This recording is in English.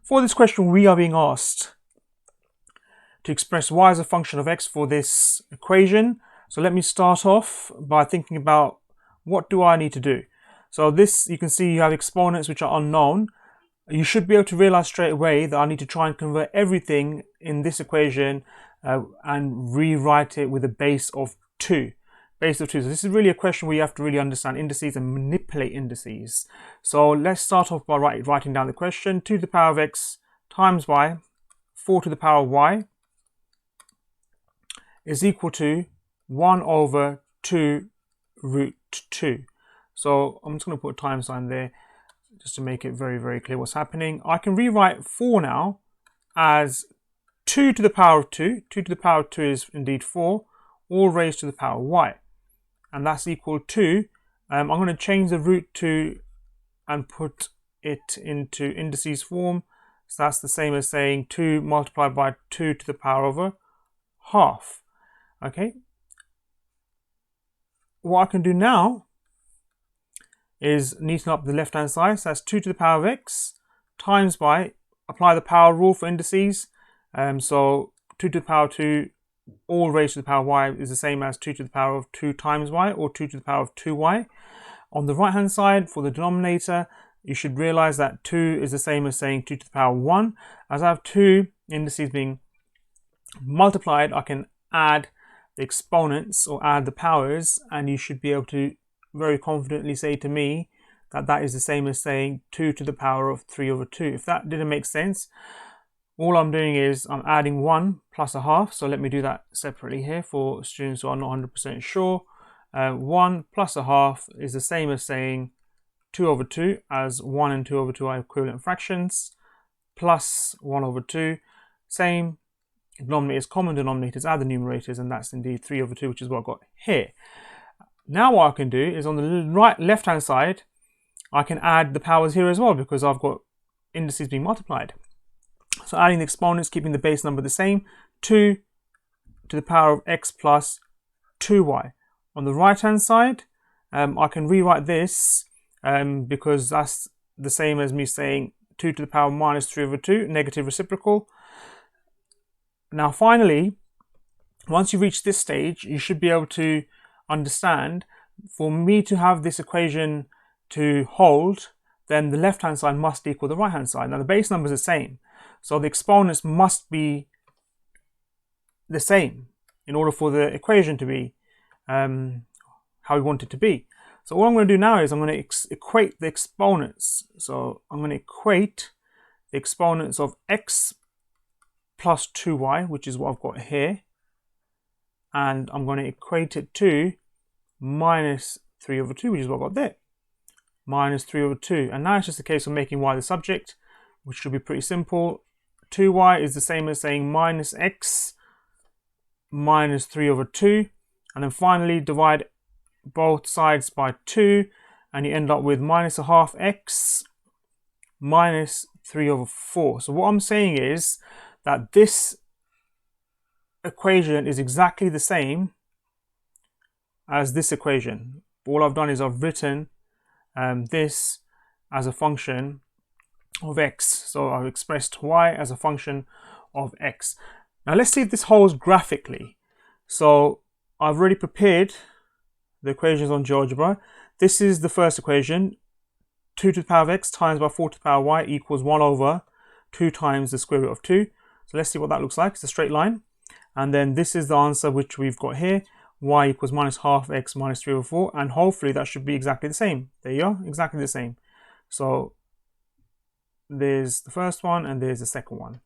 For this question, we are being asked to express y as a function of x for this equation. So let me start off by thinking about what do I need to do. So this, you can see you have exponents which are unknown. You should be able to realize straight away that I need to try and convert everything in this equation and rewrite it with a base of 2. Base of 2. So this is really a question where you have to really understand indices and manipulate indices. So let's start off by writing down the question. 2 to the power of x times y, 4 to the power of y is equal to 1 over 2 root 2. So I'm just going to put a time sign there just to make it very, very clear what's happening. I can rewrite 4 now as 2 to the power of 2. 2 to the power of 2 is indeed 4, all raised to the power of y. And that's equal to, I'm going to change the root 2 and put it into indices form. So that's the same as saying 2 multiplied by 2 to the power of a half. Okay. What I can do now is neaten up the left hand side. So that's 2 to the power of x times by, apply the power rule for indices. So 2 to the power of 2 all raised to the power of y is the same as 2 to the power of 2 times y, or 2 to the power of 2y. On the right hand side, for the denominator, you should realize that 2 is the same as saying 2 to the power of 1. As I have 2 indices being multiplied, I can add the exponents or add the powers, and you should be able to very confidently say to me that that is the same as saying 2 to the power of 3 over 2. If that didn't make sense, all I'm doing is I'm adding 1 plus a half. So let me do that separately here for students who are not 100% sure. 1 plus a half is the same as saying 2 over 2, as 1 and 2 over 2 are equivalent fractions, plus 1 over 2. Same, denominators, common denominators, add the numerators, and that's indeed 3 over 2, which is what I've got here. Now what I can do is on the left hand side, I can add the powers here as well, because I've got indices being multiplied. So adding the exponents, keeping the base number the same, 2 to the power of x plus 2y. On the right hand side, I can rewrite this because that's the same as me saying 2 to the power of minus 3 over 2, negative reciprocal. Now finally, once you reach this stage, you should be able to understand, for me to have this equation to hold, then the left hand side must equal the right hand side. Now the base number is the same, so the exponents must be the same in order for the equation to be how we want it to be. So what I'm going to do now is I'm going to equate the exponents. So I'm going to equate the exponents of x plus 2y, which is what I've got here, and I'm going to equate it to minus 3 over 2, which is what I've got there. Minus 3 over 2. And now it's just a case of making y the subject, which should be pretty simple. 2y is the same as saying minus x minus 3 over 2. And then finally divide both sides by 2, and you end up with minus a half x minus 3 over 4. So what I'm saying is that this equation is exactly the same as this equation. All I've done is I've written this as a function of x. So I've expressed y as a function of x. Now let's see if this holds graphically. So I've already prepared the equations on GeoGebra. This is the first equation, 2 to the power of x times by 4 to the power of y equals 1 over 2 times the square root of 2. So let's see what that looks like. It's a straight line. And then this is the answer which we've got here. Y equals minus half x minus 3 over 4. And hopefully that should be exactly the same. There you are, exactly the same. So there's the first one and there's the second one.